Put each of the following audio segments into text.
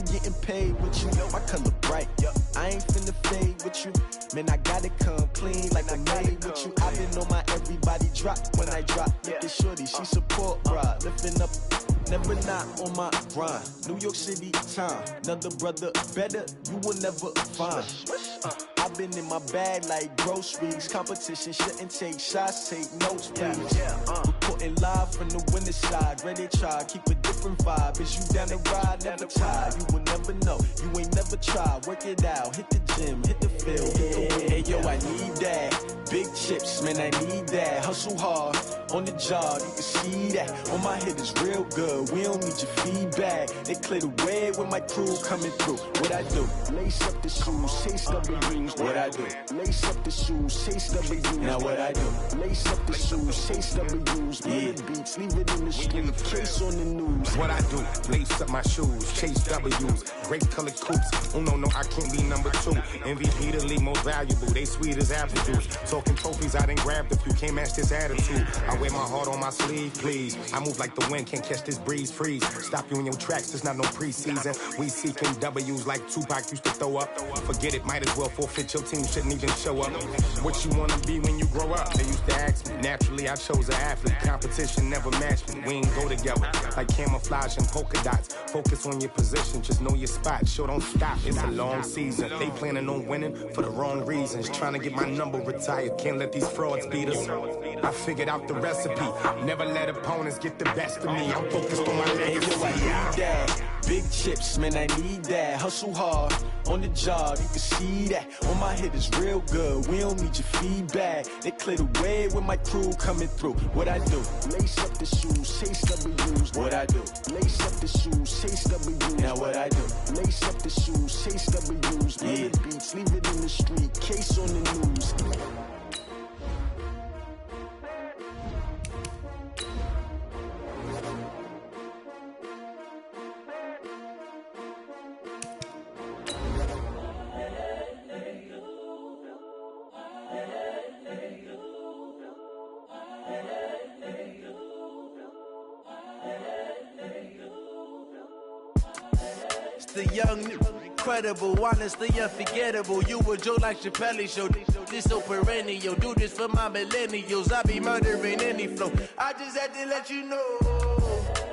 ain't getting paid with you. My color bright, I ain't finna fade with you. Man, I gotta come clean like I made with you. I been on my everybody drop when I drop. Look at shorty, she support ride, lifting up. Never not on my grind. New York City time. Another brother better, you will never find. I've been in my bag like groceries. Competition shouldn't take shots, take notes, please. Reporting live from the winter side. Ready to try, keep a different vibe. Is you down the ride, never tired. You will never know, you ain't never tried. Work it out, hit the gym, hit the field. Hey, yo, I need that. Big chips, man, I need that. Hustle hard, on the job, you can see that. On my head is real good, we don't need your feedback. They clear the way with my crew coming through. What I do? Lace up the shoes, chase W's. What I do? Lace up the shoes, chase W's. Now what I do? Lace up the shoes, chase W's. Yeah. Beats, leave it in the street, case on the news. What I do? Lace up my shoes, chase W's. Great colored coops. Oh no, I can't be number 2. MVP the league most valuable. They sweet as apple juice. Talking trophies, I done grabbed a few. Can't match this attitude. I wear my heart on my sleeve, please. I move like the wind, can't catch this breeze. Freeze. Stop you in your tracks. There's not no preseason. We seeking W's like Tupac used to throw up. Forget it, might as well forfeit. Your team shouldn't even show up. What you wanna be when you grow up? They used to ask me. Naturally, I chose an athlete. Competition never matched me. We ain't go together like camouflage and polka dots. Focus on your position, just know your spot. Sure, don't stop. It's a long season. They planning on winning for the wrong reasons. Trying to get my number retired. Can't let these frauds beat us. I figured out the recipe. Never let opponents get the best of me. I'm focused on my legacy. I need that. Big chips, man, I need that. Hustle hard, on the job, you can see that. On my head is real good, we don't need your feedback. They clear the way with my crew coming through. What I do? Lace up the shoes, chase W's. What I do? Lace up the shoes, chase W's. Now what I do? Lace up the shoes, chase W's. Yeah. Beats, leave it in the street, case on the news. The young, incredible, honestly unforgettable. You a Joe like Chappelle show. This so perennial. Do this for my millennials. I be murdering any flow. I just had to let you know.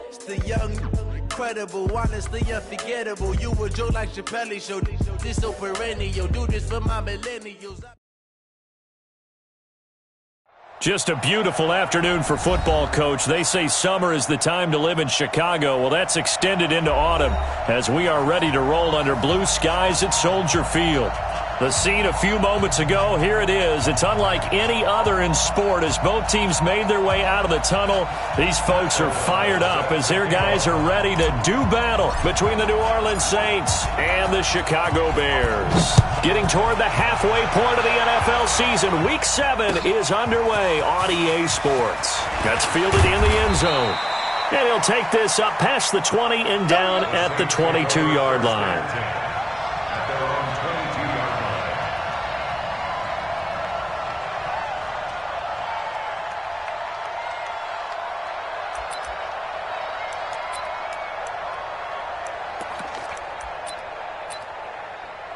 It's the young, incredible, honestly unforgettable. You a Joe like Chappelle show. This so perennial. Do this for my millennials. Just a beautiful afternoon for football, Coach. They say summer is the time to live in Chicago. Well, that's extended into autumn as we are ready to roll under blue skies at Soldier Field. The scene a few moments ago, here it is. It's unlike any other in sport as both teams made their way out of the tunnel. These folks are fired up as their guys are ready to do battle between the New Orleans Saints and the Chicago Bears. Getting toward the halfway point of the NFL season, Week 7 is underway on EA Sports. That's fielded in the end zone. And he'll take this up past the 20 and down at the 22-yard line.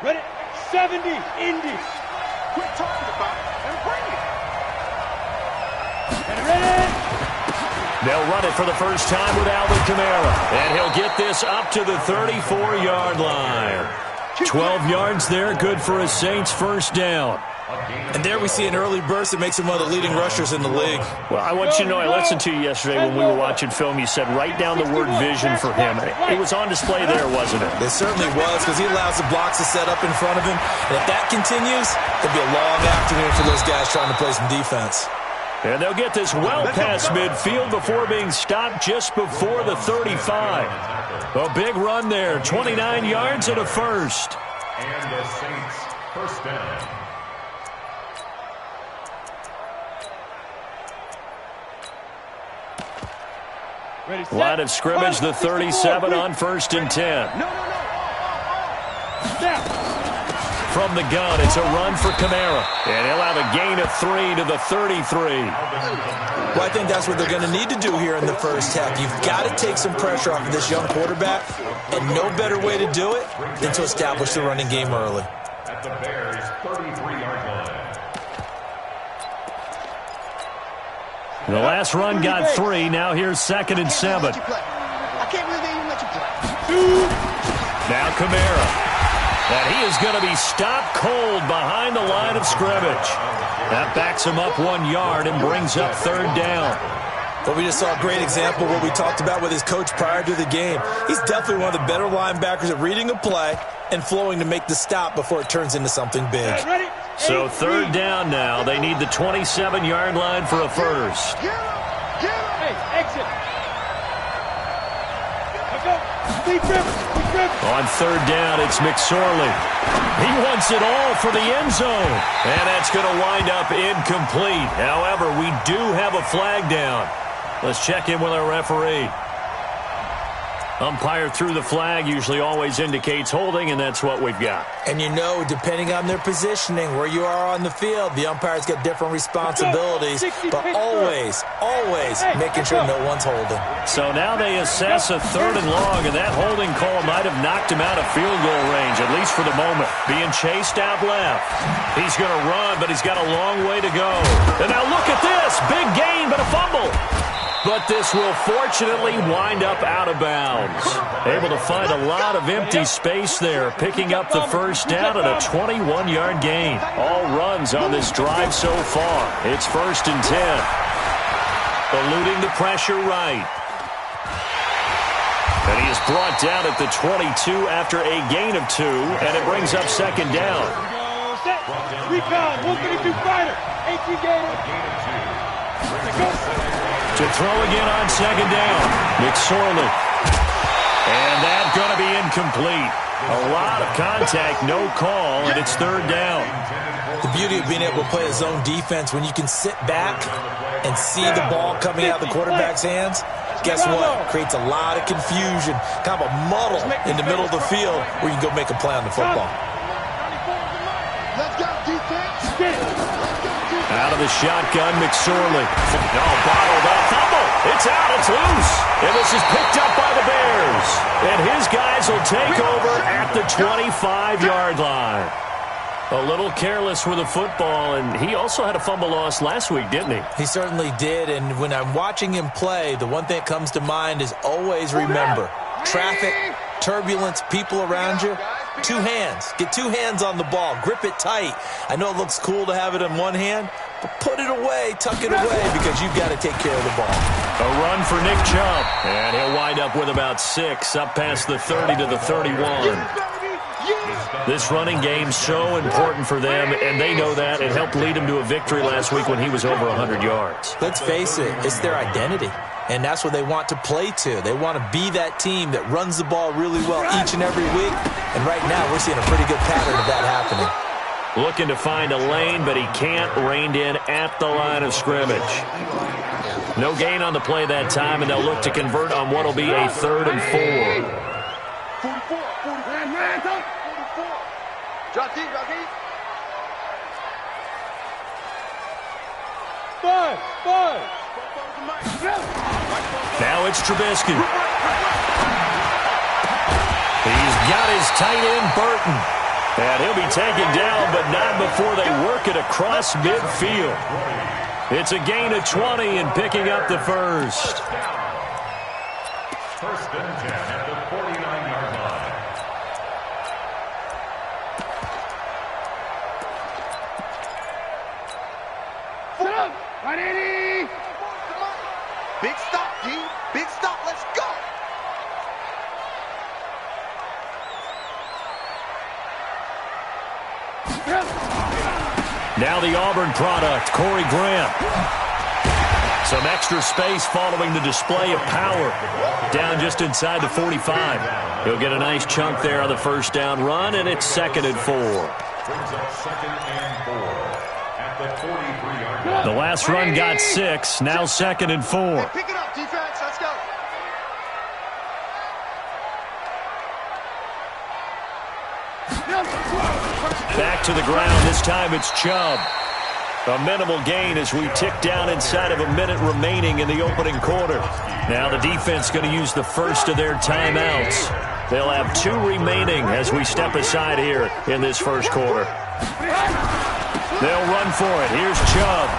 Ready? 70, Indy. Quit talking about it and bring it. And ready? They'll run it for the first time with Alvin Kamara. And he'll get this up to the 34-yard line. 12 yards there, good for a Saints first down. And there we see an early burst that makes him one of the leading rushers in the league. Well, I want you to know, I listened to you yesterday when we were watching film. You said write down the word vision for him. It was on display there, wasn't it? It certainly was, because he allows the blocks to set up in front of him. And if that continues, it'll be a long afternoon for those guys trying to play some defense. And they'll get this well past midfield before being stopped just before the 35. A big run there, 29 yards and a first. And the Saints first down. Line of scrimmage, the 37 on 1st and 10. from the gun. It's a run for Kamara. And he'll have a gain of 3 to the 33. Well, I think that's what they're going to need to do here in the first half. You've got to take some pressure off of this young quarterback, and no better way to do it than to establish the running game early. At the Bears' 33-yard line. The last run got 3. Now here's 2nd and 7. I can't believe they even let you play. Now Kamara. And he is going to be stopped cold behind the line of scrimmage. That backs him up 1 yard and brings up 3rd down. But we just saw a great example of what we talked about with his coach prior to the game. He's definitely one of the better linebackers at reading a play and flowing to make the stop before it turns into something big. So 3rd down now. They need the 27-yard line for a first. Hey, exit. Let's go. Deep Rivers. On 3rd down, it's McSorley. He wants it all for the end zone. And that's going to wind up incomplete. However, we do have a flag down. Let's check in with our referee. Umpire threw the flag, usually always indicates holding, and that's what we've got. And you know, depending on their positioning, where you are on the field, the umpires get different responsibilities, but always making sure no one's holding. So now they assess a 3rd and long, and that holding call might have knocked him out of field goal range, at least for the moment. Being chased out left. He's going to run, but he's got a long way to go. And now look at this. Big gain, but a fumble. But this will fortunately wind up out of bounds. Able to find a lot of empty space there, picking up the first down at a 21-yard gain. All runs on this drive so far. It's 1st and 10. Eluding the pressure right. And he is brought down at the 22 after a gain of 2, and it brings up 2nd down. Recon, 132 fighter. 18 gainer. To throw again on 2nd down. McSorley. And that's going to be incomplete. A lot of contact, no call, and it's 3rd down. The beauty of being able to play a zone defense, when you can sit back and see the ball coming out of the quarterback's hands, guess what? Creates a lot of confusion, kind of a muddle in the middle of the field where you can go make a play on the football. Let's go, defense. Out of the shotgun, McSorley. Oh, bottled up. Fumble. It's out. It's loose. And this is picked up by the Bears. And his guys will take over at the 25-yard line. A little careless with the football, and he also had a fumble loss last week, didn't he? He certainly did, and when I'm watching him play, the one thing that comes to mind is always remember, traffic, turbulence, people around you, 2 hands. Get 2 hands on the ball. Grip it tight. I know it looks cool to have it in one hand, but put it away, tuck it away, because you've got to take care of the ball. A run for Nick Chubb, and he'll wind up with about 6, up past the 30 to the 31. This running game's so important for them, and they know that. It helped lead them to a victory last week when he was over 100 yards. Let's face it, it's their identity, and that's what they want to play to. They want to be that team that runs the ball really well each and every week, and right now we're seeing a pretty good pattern of that happening. Looking to find a lane, but he can't. Reined in at the line of scrimmage. No gain on the play that time, and they'll look to convert on what will be a 3rd and 4. Now it's Trubisky. He's got his tight end, Burton. And he'll be taken down, but not before they work it across midfield. It's a gain of 20 and picking up the first. 1st and 10 at the 49-yard line. Big stop, D. Big stop. Let's go. Now the Auburn product, Corey Grant. Some extra space following the display of power. Down just inside the 45. He'll get a nice chunk there on the first down run, and it's 2nd and 4. Brings up 2nd and 4 at the 43-yard line. The last run got 6, now 2nd and 4. Pick it up, defense. Let's go. Back to the ground. This time it's Chubb. A minimal gain as we tick down inside of a minute remaining in the opening quarter. Now the defense going to use the first of their timeouts. They'll have 2 remaining as we step aside here in this first quarter. They'll run for it. Here's Chubb.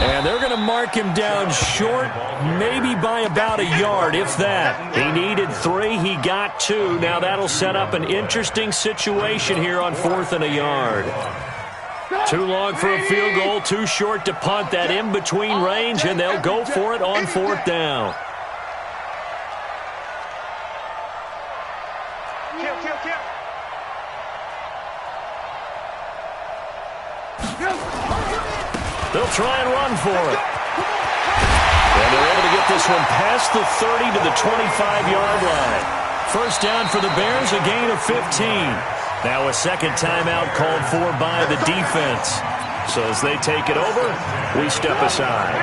And they're going to mark him down short, maybe by about a yard, if that. He needed 3. He got 2. Now that'll set up an interesting situation here on 4th and a yard. Too long for a field goal, too short to punt. That in-between range, and they'll go for it on 4th down. They'll try and run for it. And they're able to get this one past the 30 to the 25-yard line. First down for the Bears, a gain of 15. Now a second timeout called for by the defense. So as they take it over, we step aside.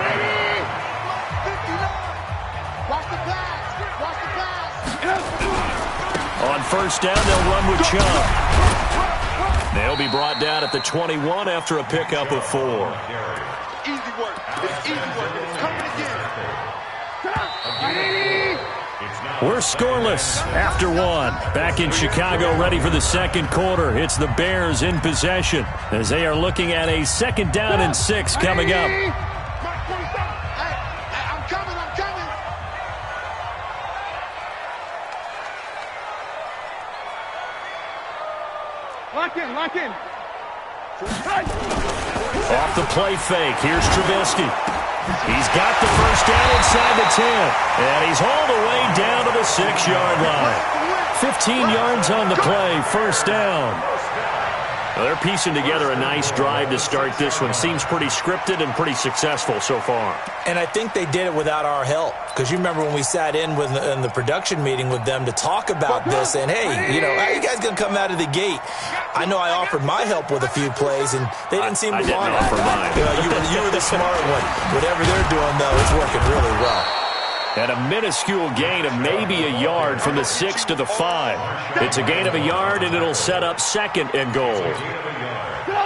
On first down, they'll run with Chubb. They'll be brought down at the 21 after a pickup of 4. Easy work. It's easy work. It's coming again. We're scoreless after 1. Back in Chicago, ready for the second quarter. It's the Bears in possession as they are looking at a 2nd down and 6 coming up. I'm coming. Lock in. Off the play fake, here's Trubisky. He's got the first down inside the 10, and he's hauled away down to the 6-yard line. 15 yards on the play, first down. Well, they're piecing together a nice drive to start this one. Seems pretty scripted and pretty successful so far. And I think they did it without our help. Because you remember when we sat in the production meeting with them to talk about this, and hey, how you guys going to come out of the gate? I know I offered my help with a few plays, and they didn't seem to want it. I didn't offer mine. You were the smart one. Whatever they're doing, though, it's working really well. And a minuscule gain of maybe a yard from the 6 to the 5. It's a gain of a yard, and it'll set up 2nd and goal.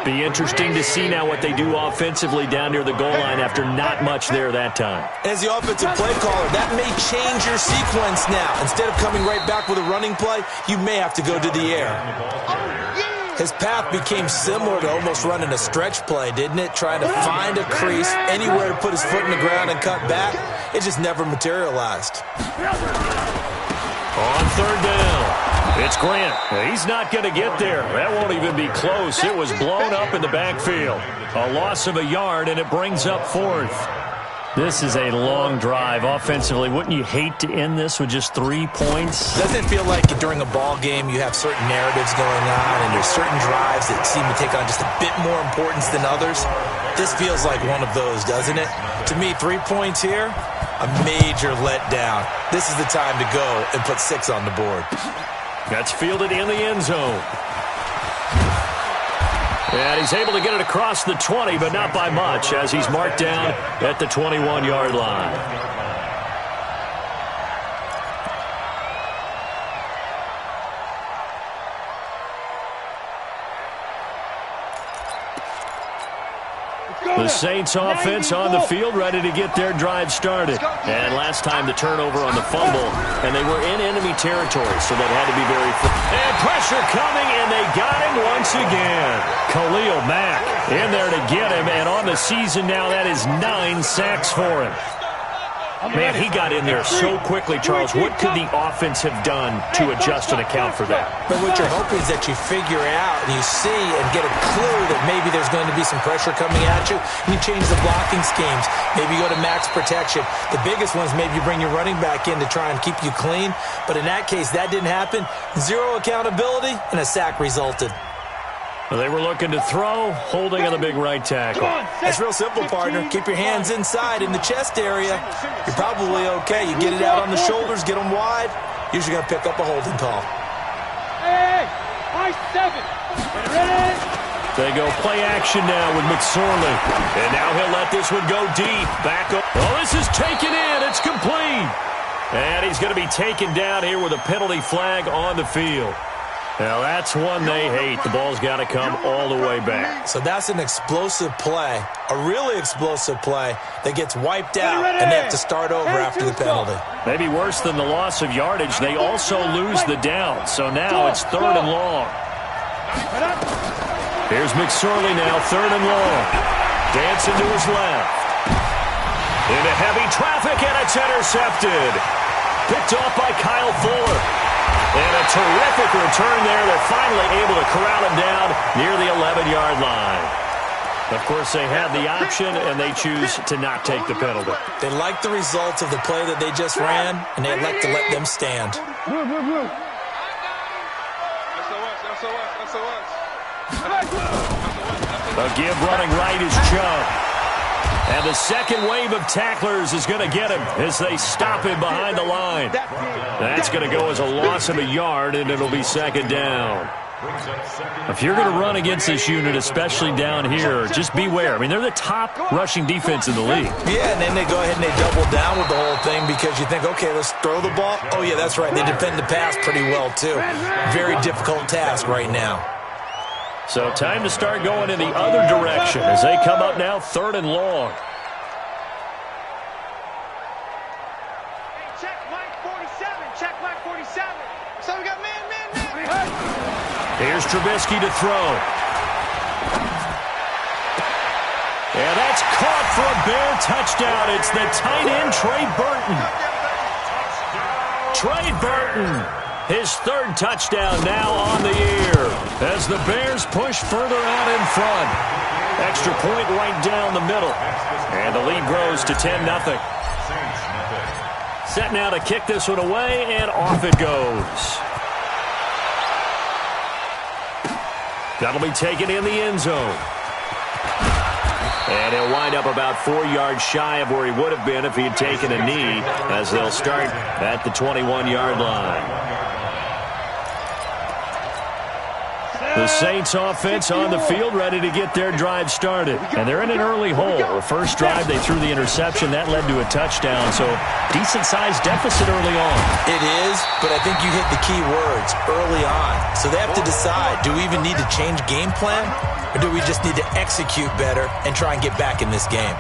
Be interesting to see now what they do offensively down near the goal line after not much there that time. As the offensive play caller, that may change your sequence now. Instead of coming right back with a running play, you may have to go to the air. His path became similar to almost running a stretch play, didn't it? Trying to find a crease, anywhere to put his foot in the ground and cut back. It just never materialized. On 3rd down, it's Grant. He's not going to get there. That won't even be close. It was blown up in the backfield. A loss of a yard, and it brings up 4th. This is a long drive offensively. Wouldn't you hate to end this with just 3 points? Doesn't it feel like during a ball game you have certain narratives going on and there's certain drives that seem to take on just a bit more importance than others? This feels like one of those, doesn't it? To me, 3 points here, a major letdown. This is the time to go and put 6 on the board. That's fielded in the end zone. And he's able to get it across the 20, but not by much, as he's marked down at the 21-yard line. The Saints offense on the field, ready to get their drive started. And last time the turnover on the fumble, and they were in enemy territory, so that had to be very... And pressure coming, and they got him once again. Khalil Mack in there to get him, and on the season now, that is 9 sacks for him. Man, he got in there so quickly, Charles. What could the offense have done to adjust and account for that? But what you're hoping is that you figure out and you see and get a clue that maybe there's going to be some pressure coming at you, and you change the blocking schemes. Maybe you go to max protection. The biggest one is maybe you bring your running back in to try and keep you clean. But in that case, that didn't happen. 0 accountability, and a sack resulted. They were looking to throw, holding on the big right tackle. It's real simple, partner. Keep your hands inside in the chest area. You're probably okay. You get it out on the shoulders, get them wide. Usually going to pick up a holding call. Hey, I 7. Ready? They go play action now with McSorley. And now he'll let this one go deep. Back up. Oh, this is taken in. It's complete. And he's going to be taken down here with a penalty flag on the field. Now, that's one they hate. The ball's got to come all the way back. So that's an explosive play, a really explosive play that gets wiped out, and they have to start over after the penalty. Maybe worse than the loss of yardage, they also lose the down. So now it's 3rd and long. Here's McSorley now, 3rd and long. Dancing to his left. Into heavy traffic, and it's intercepted. Picked off by Kyle Fuller. And a terrific return there. They're finally able to corral him down near the 11-yard line. Of course, they had the option, and they choose to not take the penalty. They like the results of the play that they just ran, and they like to let them stand. A give running right is Chubb. And the second wave of tacklers is going to get him as they stop him behind the line. That's going to go as a loss of a yard, and it'll be 2nd down. If you're going to run against this unit, especially down here, just beware. I mean, they're the top rushing defense in the league. Yeah, and then they go ahead and they double down with the whole thing because you think, okay, let's throw the ball. Oh, yeah, that's right. They defend the pass pretty well, too. Very difficult task right now. So time to start going in the other direction as they come up now 3rd and long. Check Mike 47. Check Mike 47. So we got man. Here's Trubisky to throw. And that's caught for a Bear touchdown. It's the tight end, Trey Burton. Trey Burton, his 3rd touchdown now on the year as the Bears push further out in front. Extra point right down the middle. And the lead grows to 10-0. Set now to kick this one away, and off it goes. That'll be taken in the end zone. And he'll wind up about 4 yards shy of where he would have been if he had taken a knee, as they'll start at the 21-yard line. The Saints offense on the field, ready to get their drive started. And they're in an early hole. The first drive, they threw the interception. That led to a touchdown, so decent-sized deficit early on. It is, but I think you hit the key words, early on. So they have to decide, do we even need to change game plan, or do we just need to execute better and try and get back in this game?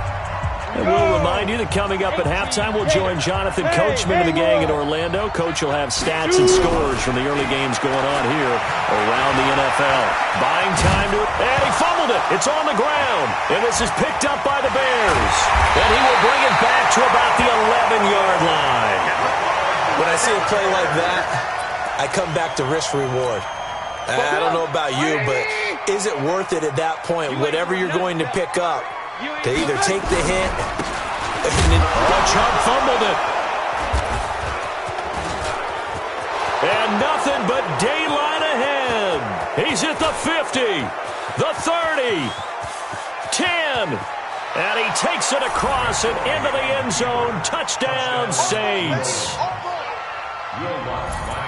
And we'll remind you that coming up at halftime, we'll join Jonathan Coachman and the gang in Orlando. Coach will have stats and scores from the early games going on here around the NFL. Buying time to it, and he fumbled it. It's on the ground, and this is picked up by the Bears. And he will bring it back to about the 11-yard line. When I see a play like that, I come back to risk-reward. I don't know about you, but is it worth it at that point, whatever you're going to pick up, to either take the hit and Chubb fumbled it. And nothing but daylight ahead. He's at the 50, the 30, 10, and he takes it across and into the end zone. Touchdown, Saints.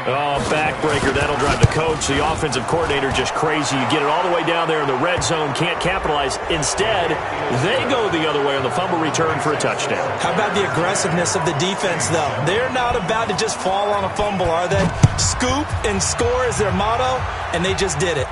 Oh, backbreaker. That'll drive the coach. The offensive coordinator just crazy. You get it all the way down there in the red zone. Can't capitalize. Instead, they go the other way on the fumble return for a touchdown. How about the aggressiveness of the defense, though? They're not about to just fall on a fumble, are they? Scoop and score is their motto, and they just did it.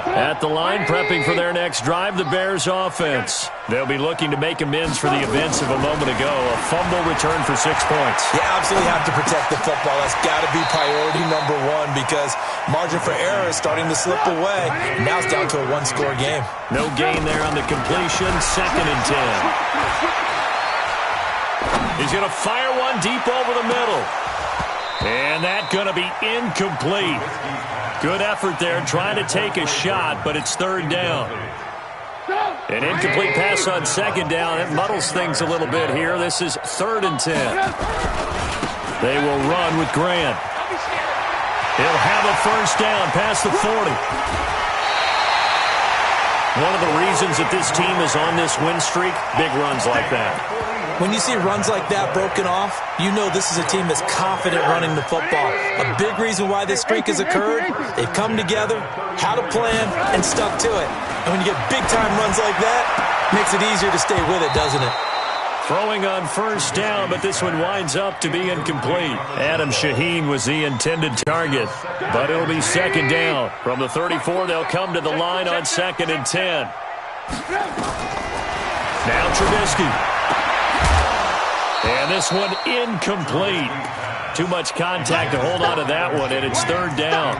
At the line, prepping for their next drive, the Bears offense. They'll be looking to make amends for the events of a moment ago. A fumble return for 6 points. You absolutely have to protect the football. That's got to be priority number one because margin for error is starting to slip away. And now it's down to a one-score game. No gain there on the completion. 2nd and 10. He's going to fire one deep over the middle. And that's going to be incomplete. Good effort there, trying to take a shot, but it's 3rd down. An incomplete pass on 2nd down. It muddles things a little bit here. This is 3rd and 10. They will run with Grant. He'll have a first down past the 40. One of the reasons that this team is on this win streak, big runs like that. When you see runs like that broken off, you know this is a team that's confident running the football. A big reason why this streak has occurred, they've come together, had a plan, and stuck to it. And when you get big-time runs like that, it makes it easier to stay with it, doesn't it? Throwing on first down, but this one winds up to be incomplete. Adam Shaheen was the intended target, but it'll be second down. From the 34, they'll come to the line on 2nd and 10. Now Trubisky. And this one incomplete. Too much contact to hold on to that one, and it's 3rd down.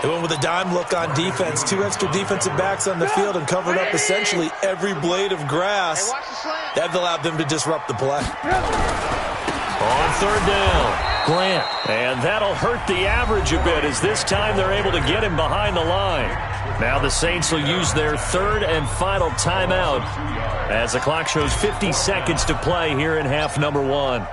They went with a dime look on defense. 2 extra defensive backs on the field and covered up essentially every blade of grass. That allowed them to disrupt the play. On 3rd down, Grant. And that'll hurt the average a bit as this time they're able to get him behind the line. Now the Saints will use their 3rd and final timeout as the clock shows 50 seconds to play here in half number 1.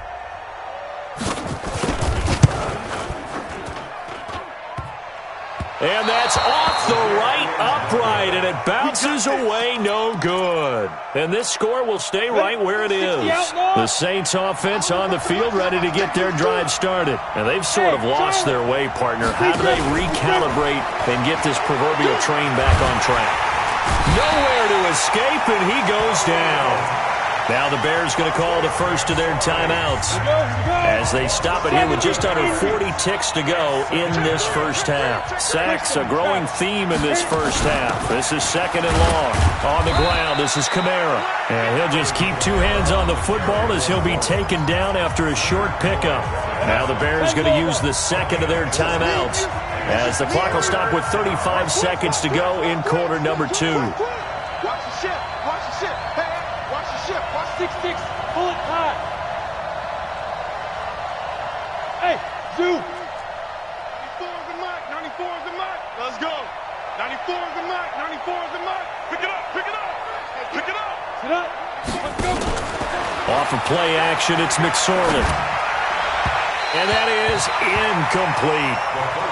And that's off the right upright, and it bounces away no good. And this score will stay right where it is. The Saints offense on the field ready to get their drive started. And they've sort of lost their way, partner. How do they recalibrate and get this proverbial train back on track? Nowhere to escape, and he goes down. Now the Bears going to call the first of their timeouts as they stop it here with just under 40 ticks to go in this first half. Sacks, a growing theme in this first half. This is 2nd and long. On the ground, this is Kamara. And he'll just keep 2 hands on the football as he'll be taken down after a short pickup. Now the Bears going to use the 2nd of their timeouts as the clock will stop with 35 seconds to go in quarter number 2. Watch the ship. Watch the ship. Hey, watch the ship. Watch 6-6. Pull it high. Hey, Zoo. 94 is the mark. 94 is the mark. Let's go. 94 is the mark. 94 is the mark. Pick it up. Pick it up. Pick it up. Sit up. Let's go. Off of play action, it's McSorley. And that is incomplete.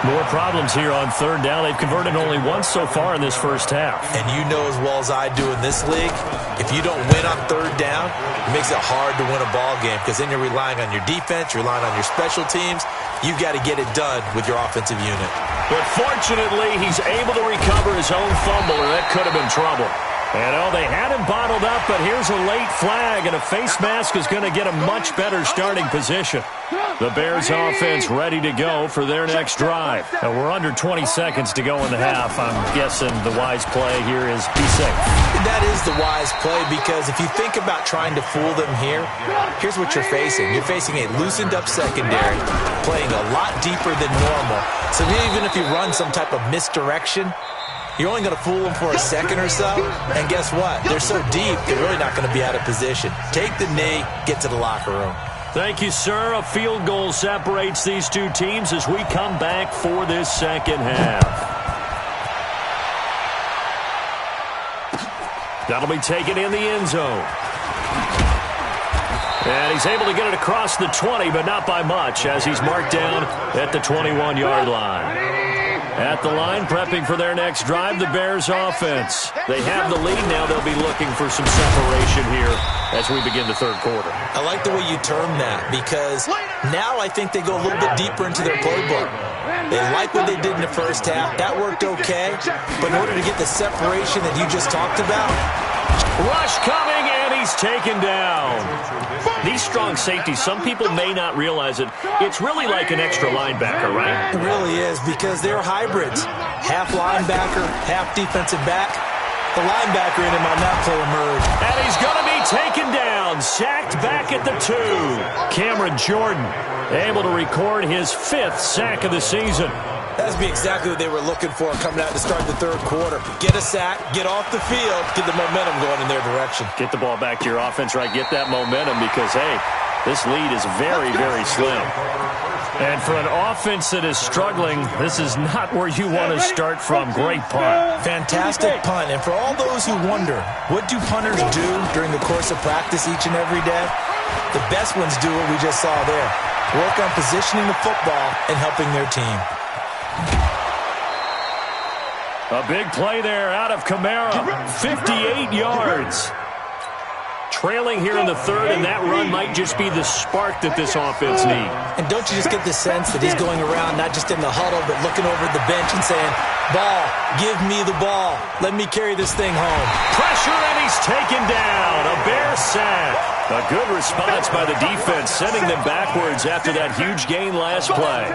More problems here on 3rd down. They've converted only once so far in this first half. And you know as well as I do in this league, if you don't win on 3rd down, it makes it hard to win a ball game because then you're relying on your defense, you're relying on your special teams. You've got to get it done with your offensive unit. But fortunately, he's able to recover his own fumble, or that could have been trouble. And, they had him bottled up, but here's a late flag, and a face mask is going to get a much better starting position. The Bears offense ready to go for their next drive. And we're under 20 seconds to go in the half. I'm guessing the wise play here is be safe. That is the wise play because if you think about trying to fool them here, here's what you're facing. You're facing a loosened up secondary, playing a lot deeper than normal. So even if you run some type of misdirection, you're only going to fool them for a second or so, and guess what? They're so deep, they're really not going to be out of position. Take the knee, get to the locker room. Thank you, sir. A field goal separates these two teams as we come back for this second half. That'll be taken in the end zone. And he's able to get it across the 20, but not by much, as he's marked down at the 21-yard line. At the line, prepping for their next drive, the Bears offense. They have the lead. Now they'll be looking for some separation here as we begin the 3rd quarter. I like the way you term that because now I think they go a little bit deeper into their playbook. They like what they did in the first half. That worked okay. But in order to get the separation that you just talked about, rush coming, and he's taken down. These strong safeties, some people may not realize it. It's really like an extra linebacker, right? It really is because they're hybrids. Half linebacker, half defensive back. The linebacker in him on that play emerged. And he's going to be taken down, sacked back at the 2. Cameron Jordan able to record his 5th sack of the season. That'd be exactly what they were looking for coming out to start the 3rd quarter. Get a sack, get off the field, get the momentum going in their direction. Get the ball back to your offense, right? Get that momentum because, hey, this lead is very, very slim. And for an offense that is struggling, this is not where you want to start from. Great punt. Fantastic punt. And for all those who wonder, what do punters do during the course of practice each and every day? The best ones do what we just saw there. Work on positioning the football and helping their team. A big play there out of Kamara. 58 yards. Trailing here in the 3rd, and that run might just be the spark that this offense needs. And don't you just get the sense that he's going around, not just in the huddle, but looking over at the bench and saying, ball, give me the ball. Let me carry this thing home. Pressure, and he's taken down. A Bear sack. A good response by the defense, sending them backwards after that huge gain last play.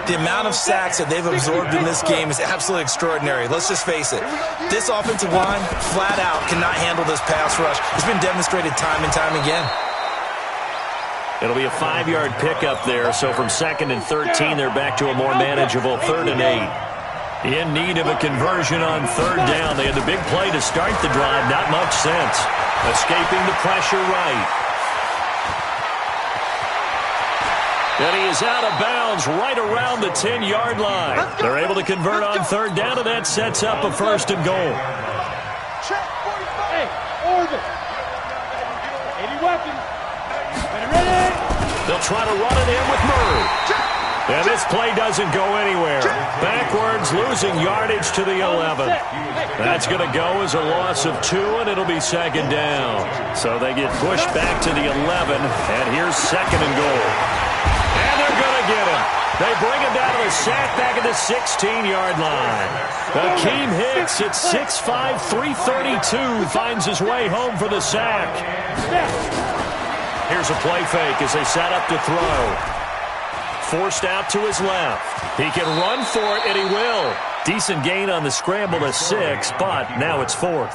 The amount of sacks that they've absorbed in this game is absolutely extraordinary. Let's just face it. This offensive line, flat out, cannot handle this pass rush. It's been demonstrated time and time again. It'll be a 5-yard pickup there, so from 2nd and 13, they're back to a more manageable 3rd and 8. In need of a conversion on 3rd down. They had the big play to start the drive. Not much sense. Escaping the pressure right. And he is out of bounds right around the 10-yard line. They're able to convert on 3rd down, and that sets up a 1st and goal. Hey, Oregon. 80 weapons. Ready? They'll try to run it in with Murray. And this play doesn't go anywhere. Backwards, losing yardage to the 11. That's going to go as a loss of 2, and it'll be 2nd down. So they get pushed back to the 11, and here's 2nd and goal. And they're going to get him. They bring him down to the sack back at the 16-yard line. Akeem Hicks at 6'5", 332 finds his way home for the sack. Here's a play fake as they set up to throw. Forced out to his left. He can run for it, and he will. Decent gain on the scramble to 6, but now it's 4th.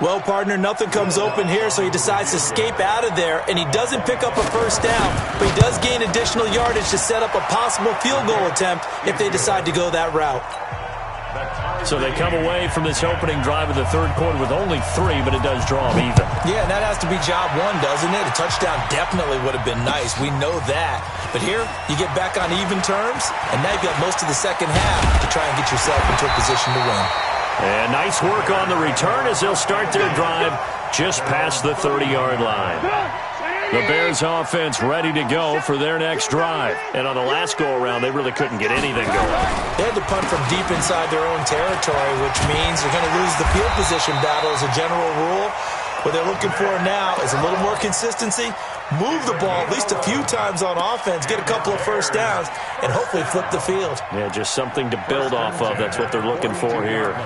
Well, partner, nothing comes open here, so he decides to escape out of there, and he doesn't pick up a 1st down, but he does gain additional yardage to set up a possible field goal attempt if they decide to go that route. So they come away from this opening drive of the 3rd quarter with only 3, but it does draw them even. Yeah, and that has to be job 1, doesn't it? A touchdown definitely would have been nice. We know that. But here, you get back on even terms, and now you've got most of the second half to try and get yourself into a position to win. And nice work on the return as they'll start their drive just past the 30-yard line. The Bears offense ready to go for their next drive. And on the last go-around, they really couldn't get anything going. They had to punt from deep inside their own territory, which means they're going to lose the field position battle as a general rule. What they're looking for now is a little more consistency, move the ball at least a few times on offense, get a couple of 1st downs, and hopefully flip the field. Yeah, just something to build off of. That's what they're looking for here.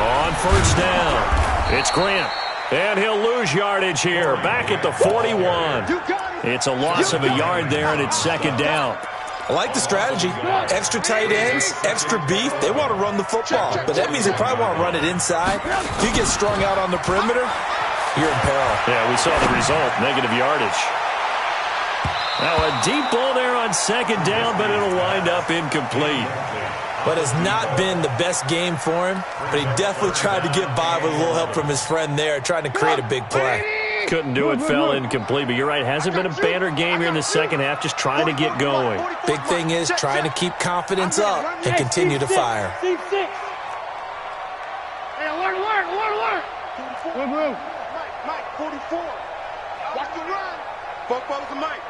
On 1st down, it's Grant. And he'll lose yardage here, back at the 41. It's a loss of a yard there, and it's 2nd down. I like the strategy. Extra tight ends, extra beef. They want to run the football, but that means they probably want to run it inside. If you get strung out on the perimeter, you're in peril. Yeah, we saw the result, negative yardage. Now a deep ball there on 2nd down, but it'll wind up incomplete. But has not been the best game for him, but he definitely tried to get by with a little help from his friend there, trying to create a big play. Couldn't do it, fell incomplete, but you're right, hasn't been a banner game here in the second half, just trying to get going. Big thing is trying to keep confidence up and continue to fire. Hey, alert. Move. Mike, 44. Watch the run. Focus to Mike.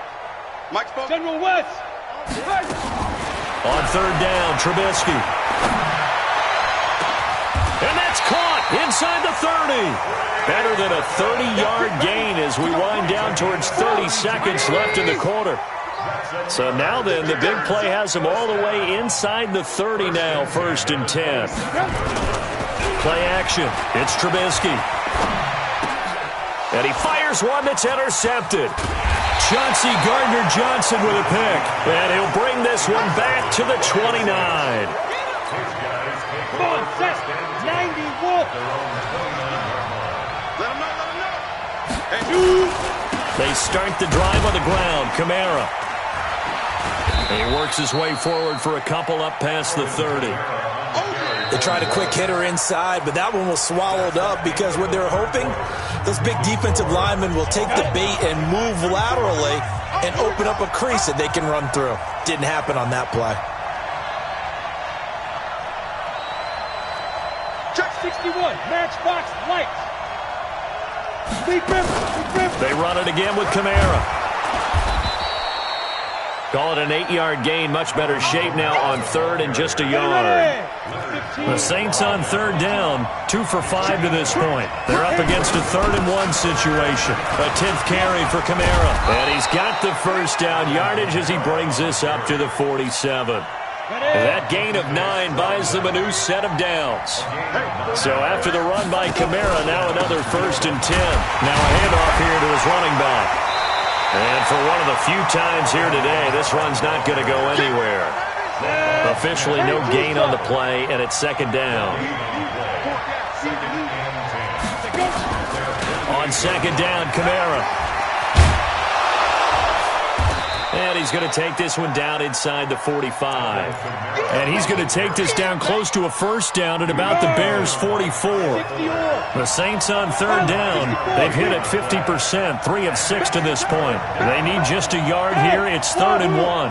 Mike's focus. General West. On 3rd down, Trubisky. And that's caught inside the 30. Better than a 30-yard gain as we wind down towards 30 seconds left in the quarter. So now then, the big play has them all the way inside the 30 now, 1st and 10. Play action. It's Trubisky. And he fires one that's intercepted. Chauncey Gardner-Johnson with a pick. And he'll bring this one back to the 29. Come on, set. 91. Let him know. They start the drive on the ground. Kamara. And he works his way forward for a couple up past the 30. They tried a quick hitter inside, but that one was swallowed up because what they're hoping, those big defensive linemen will take the bait and move laterally and open up a crease that they can run through. Didn't happen on that play. Check 61, matchbox lights. They run it again with Kamara. Call it an 8-yard gain. Much better shape now on third and just a yard. The Saints on third down, 2 for 5 to this point. They're up against a 3rd-and-1 situation. A 10th carry for Kamara. And he's got the first down yardage as he brings this up to the 47. That gain of 9 buys them a new set of downs. So after the run by Kamara, now another 1st and 10. Now a handoff here to his running back. And for one of the few times here today, this run's not going to go anywhere. Officially no gain on the play, and it's 2nd down. On 2nd down, Kamara. And he's going to take this one down inside the 45. And he's going to take this down close to a 1st down at about the Bears' 44. The Saints on 3rd down. They've hit it 50%, 3 of 6 to this point. They need just a yard here. It's 3rd and 1.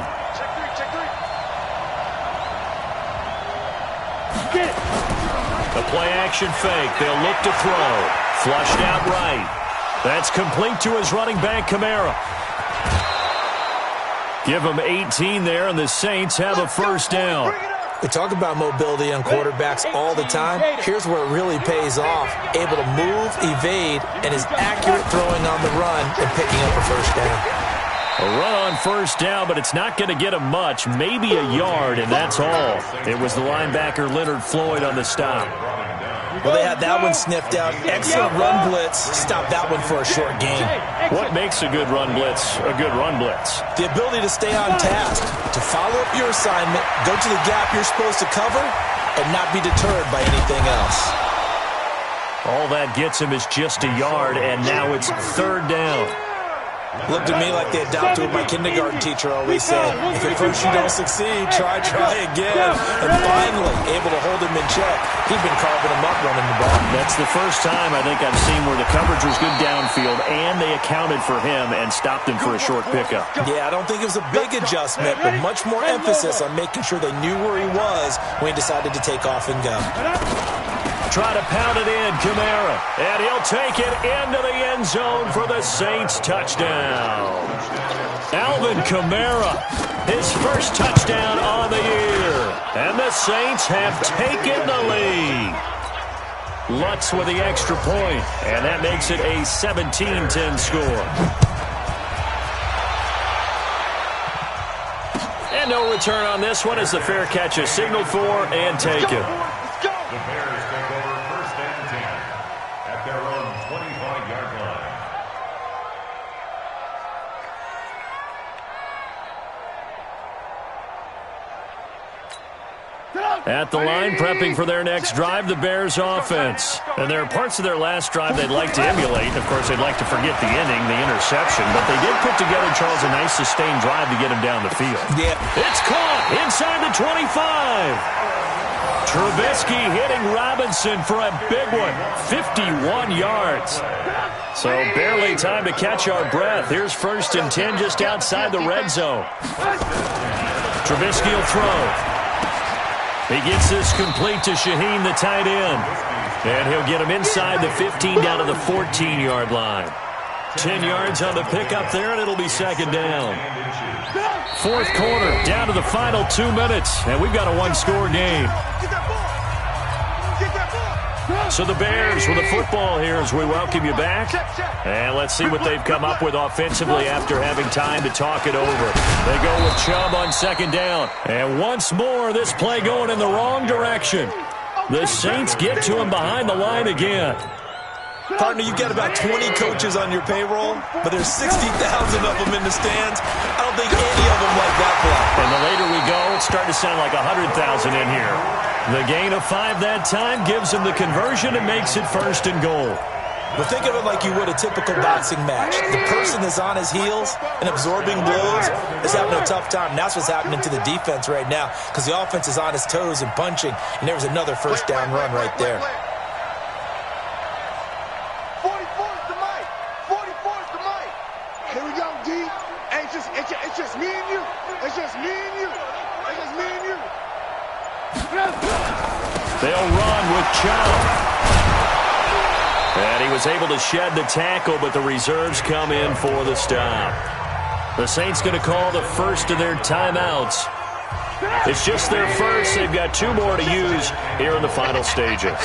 The play-action fake. They'll look to throw. Flushed out right. That's complete to his running back, Kamara. Give them 18 there, and the Saints have a 1st down. We talk about mobility on quarterbacks all the time. Here's where it really pays off. Able to move, evade, and is accurate throwing on the run and picking up a 1st down. A run on 1st down, but it's not going to get him much. Maybe a yard, and that's all. It was the linebacker Leonard Floyd on the stop. Well, they had that one sniffed out. Excellent run blitz. Stop that one for a short gain. What makes a good run blitz a good run blitz? The ability to stay on task, to follow up your assignment, go to the gap you're supposed to cover, and not be deterred by anything else. All that gets him is just a yard, and now it's 3rd down. Looked at me like they adopted what my kindergarten teacher always said. If at first you don't succeed, try again. And finally, able to hold him in check. He'd been carving him up running the ball. That's the first time I think I've seen where the coverage was good downfield, and they accounted for him and stopped him for a short pickup. Yeah, I don't think it was a big adjustment, but much more emphasis on making sure they knew where he was when he decided to take off and go. Try to pound it in, Kamara. And he'll take it into the end zone for the Saints touchdown. Alvin Kamara, his first touchdown on the year. And the Saints have taken the lead. Lutz with the extra point, and that makes it a 17-10 score. And no return on this one as the fair catch is signaled for and taken. The Bears take over 1st and 10 at their own 25-yard line. At the line, prepping for their next drive, the Bears offense. And there are parts of their last drive they'd like to emulate. Of course, they'd like to forget the inning, the interception. But they did put together, Charles, a nice sustained drive to get him down the field. Yeah. It's caught inside the 25. Trubisky hitting Robinson for a big one, 51 yards. So barely time to catch our breath. Here's 1st and 10 just outside the red zone. Trubisky will throw. He gets this complete to Shaheen, the tight end. And he'll get him inside the 15 down to the 14-yard line. 10 yards on the pickup there, and it'll be 2nd down. 4th quarter, down to the final 2 minutes, and we've got a 1-score game. So the Bears with the football here as we welcome you back. And let's see what they've come up with offensively after having time to talk it over. They go with Chubb on 2nd down. And once more, this play going in the wrong direction. The Saints get to him behind the line again. Partner, you've got about 20 coaches on your payroll, but there's 60,000 of them in the stands. I don't think any of them like that play. And the later we go, it's starting to sound like 100,000 in here. The gain of 5 that time gives him the conversion and makes it 1st and goal. But think of it like you would a typical boxing match. The person that's on his heels and absorbing blows is having a tough time. And that's what's happening to the defense right now because the offense is on his toes and punching, and there was another 1st down run right there. 44 is the mic. 44 is the mic. Here we go, D. Hey, it's just me and you. It's just me and you. It's just me and you. They'll run with Chubb. And he was able to shed the tackle, but the reserves come in for the stop. The Saints going to call the first of their timeouts. It's just their first. They've got 2 more to use here in the final stages.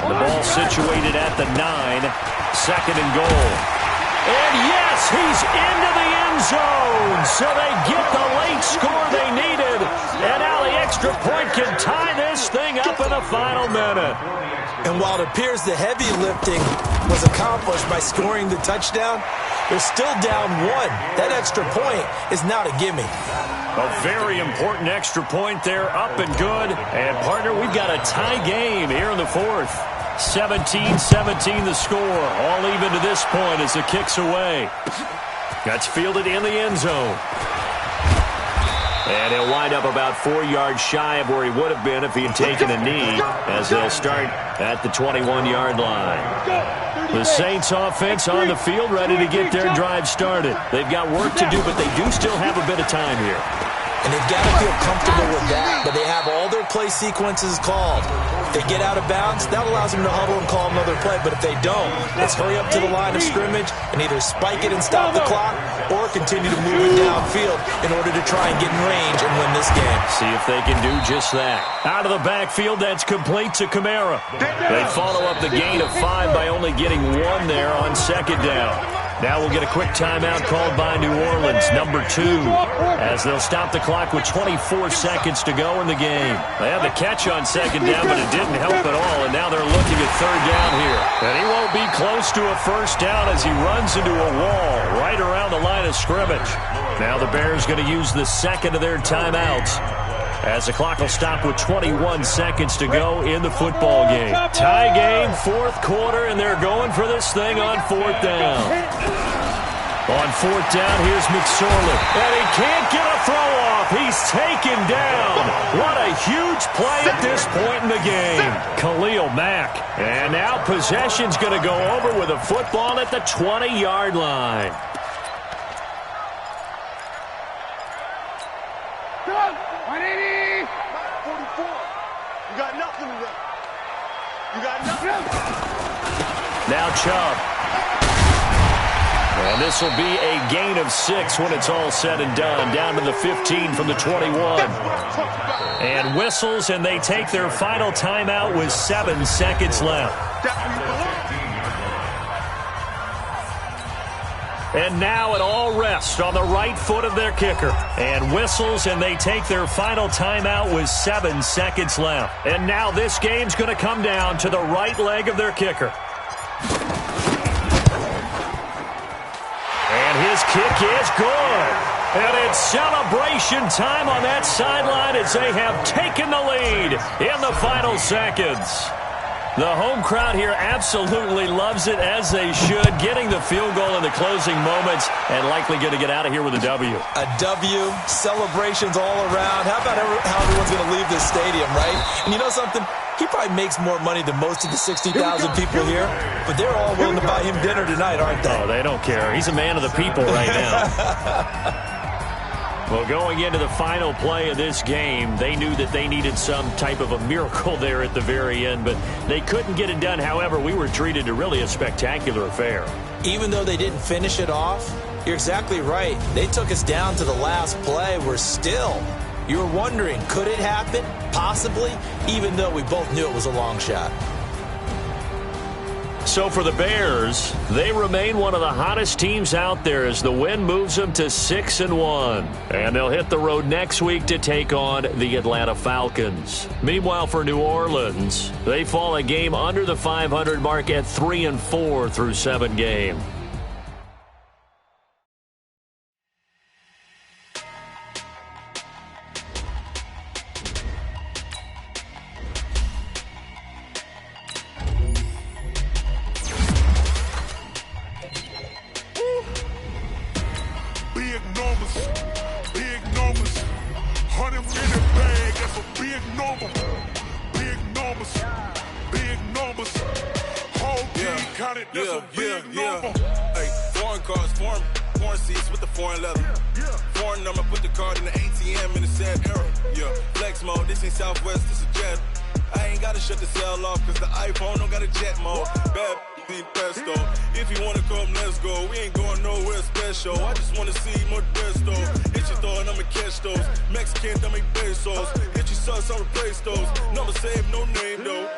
The ball situated at the 9, 2nd and goal. And yes, he's into the end zone. So they get the late score they needed. And now the extra point can tie this thing up in the final minute. And while it appears the heavy lifting was accomplished by scoring the touchdown, they're still down 1. That extra point is now to gimme. A very important extra point there, up and good. And, partner, we've got a tie game here in the 4th. 17-17 the score. All even to this point as the kick's away. That's fielded in the end zone. And he'll wind up about 4 yards shy of where he would have been if he had taken a knee, as they'll start at the 21-yard line. The Saints offense on the field, ready to get their drive started. They've got work to do, but they do still have a bit of time here. And they've got to feel comfortable with that, but they have all their play sequences called. If they get out of bounds, that allows them to huddle and call another play. But if they don't, let's hurry up to the line of scrimmage and either spike it and stop the clock or continue to move it downfield in order to try and get in range and win this game. See if they can do just that. Out of the backfield, that's complete to Kamara. They follow up the gain of 5 by only getting 1 there on 2nd down. Now we'll get a quick timeout called by New Orleans, number 2, as they'll stop the clock with 24 seconds to go in the game. They had the catch on 2nd down, but it didn't help at all, and now they're looking at 3rd down here. And he won't be close to a 1st down as he runs into a wall right around the line of scrimmage. Now the Bears going to use the 2nd of their timeouts, as the clock will stop with 21 seconds to go in the football game. Tie game, 4th quarter, and they're going for this thing on 4th down. On 4th down, here's McSorley. And he can't get a throw off. He's taken down. What a huge play at this point in the game. Khalil Mack. And now possession's going to go over with a football at the 20-yard line. Now Chubb. And this will be a gain of 6 when it's all said and done. Down to the 15 from the 21. And whistles, and they take their final timeout with 7 seconds left. And now it all rests on the right foot of their kicker. And whistles, and they take their final timeout with 7 seconds left. And now this game's going to come down to the right leg of their kicker. And his kick is good. And it's celebration time on that sideline as they have taken the lead in the final seconds. The home crowd here absolutely loves it, as they should, getting the field goal in the closing moments and likely going to get out of here with a W. A W, celebrations all around. How about how everyone's going to leave this stadium, right? And you know something? He probably makes more money than most of the 60,000 people here, but they're all willing to buy him dinner tonight, aren't they? Oh, they don't care. He's a man of the people right now. Well, going into the final play of this game, they knew that they needed some type of a miracle there at the very end, but they couldn't get it done. However, we were treated to really a spectacular affair. Even though they didn't finish it off, you're exactly right. They took us down to the last play. We're still, you were wondering, could it happen? Possibly, even though we both knew it was a long shot. So for the Bears, they remain one of the hottest teams out there as the win moves them to 6-1. And they'll hit the road next week to take on the Atlanta Falcons. Meanwhile, for New Orleans, they fall a game under the 500 mark at 3-4 through 7 games. think pesto. If you wanna come, let's go. We ain't going nowhere special. I just wanna see Modesto. Hit your thought, I'ma catch those. Mexican, I make pesos. Hit your sus, I'll replace those. Number save, no name though.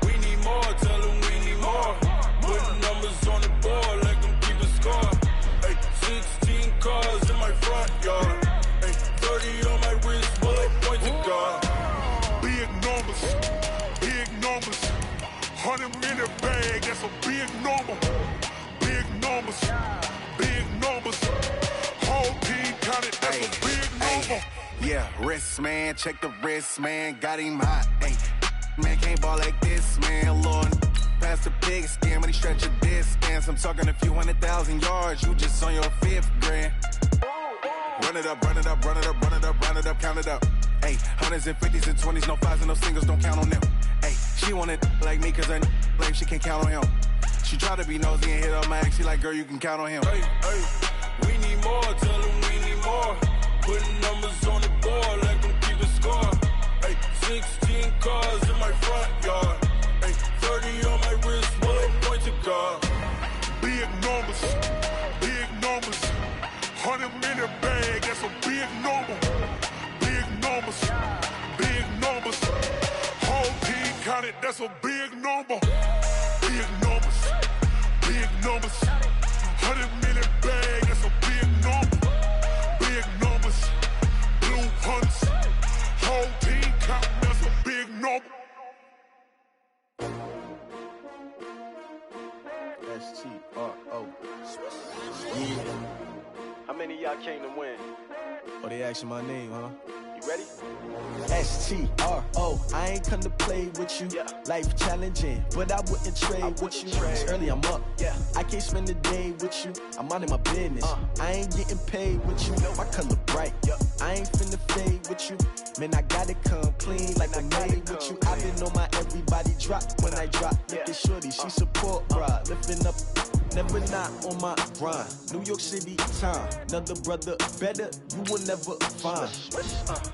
We need more, tell them we need more. Putting numbers on the board like them keeping score. Hey, 16 cars in my front yard. Hey, 30 on my wrist, bullet point to God. Big numbers, big numbers. 100 in the bag, that's a big number. Big numbers, big numbers. Whole team counted, that's a big number. Yeah, wrist man, check the wrist man, got him hot. Ay, man can't ball like this, man. Lord, past the pig skin, but he stretch a distance. I'm talking a few 100,000 yards, you just on your 5th grand. Run it up, run it up, run it up, run it up, run it up, count it up. Ay, 100s and 50s and 20s, no 5s and no singles, don't count on them. Ay, she want it like me, cause her like she can't count on him. She try to be nosy and hit up my ex, she like, girl, you can count on him. Hey, hey, we need more, tell them we need more. Putting numbers on the board like them keeping score. Hey, 16 cars in my front yard. Hey, 30 on my wrist, bullet point to God. Big numbers, big numbers. 100 in the bag, that's a big number. Big numbers, big numbers. Whole team counted, that's a big number. Big numbers, big numbers. 100 in the bag, that's a big number. Big numbers, blue hunts. Whole team counting, that's a big number. S-T-R-O. Yeah. How many of y'all came to win? Oh, they asking my name, huh? You ready? S-T-R-O. I ain't come to play with you. Life challenging, but I wouldn't trade with you. It's early, I'm up. I can't spend the day with you. I'm out of my business. I ain't getting paid with you. My color bright. I ain't finna fade with you. Man, I gotta come clean like I made with you. I been on my everybody drop when I drop. Look at shorty, she support ride. Lifting up, never not on my grind. New York City time, another brother better, you will never find.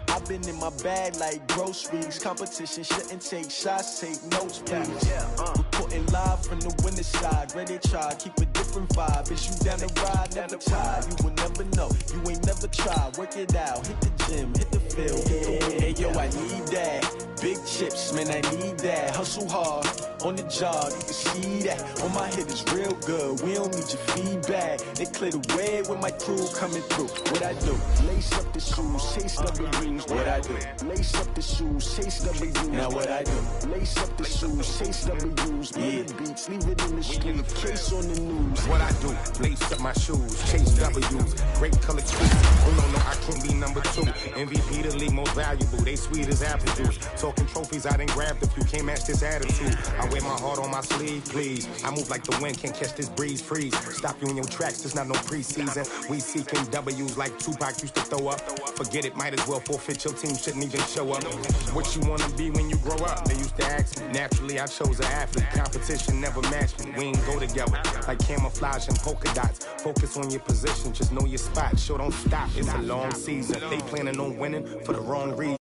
I've been in my bag like groceries. Competition shouldn't take shots, take notes, please. Reporting live from the winning side. Ready to try, keep a different vibe. Is you down the ride, never tired. You will never know, you ain't never tried. Work it out, hit the gym, hit the field, hit the win. Hey yo, I need that. Big chips, man, I need that. Hustle hard, on the job, you can see that. On my hit is real good, we don't need your feedback. They clear the way with my crew coming through. What I do? Lace up the shoes, chase W's. What I do? Lace up the shoes, chase W's. Now what I do? Lace up the shoes, chase W's. Yeah, beats, leave it in the street, case on the news. What I do? Lace up my shoes, chase W's. Great color tweets. Oh no, I can't be number 2. MVP the league most valuable. They sweet as apple juice. Talking trophies, I done grabbed a few. Can't match this attitude. I wear my heart on my sleeve, please. I move like the wind, can't catch this breeze, freeze. Stop you in your tracks, there's not no preseason. We seeking W's like Tupac used to throw up. Forget it, might as well forfeit. Your team shouldn't even show up. What you wanna be when you grow up? They used to ask me. Naturally, I chose an athlete. Competition never matched me. We ain't go together like camouflage and polka dots. Focus on your position, just know your spot. Sure, don't stop. It's a long season. They planning on winning for the wrong reason.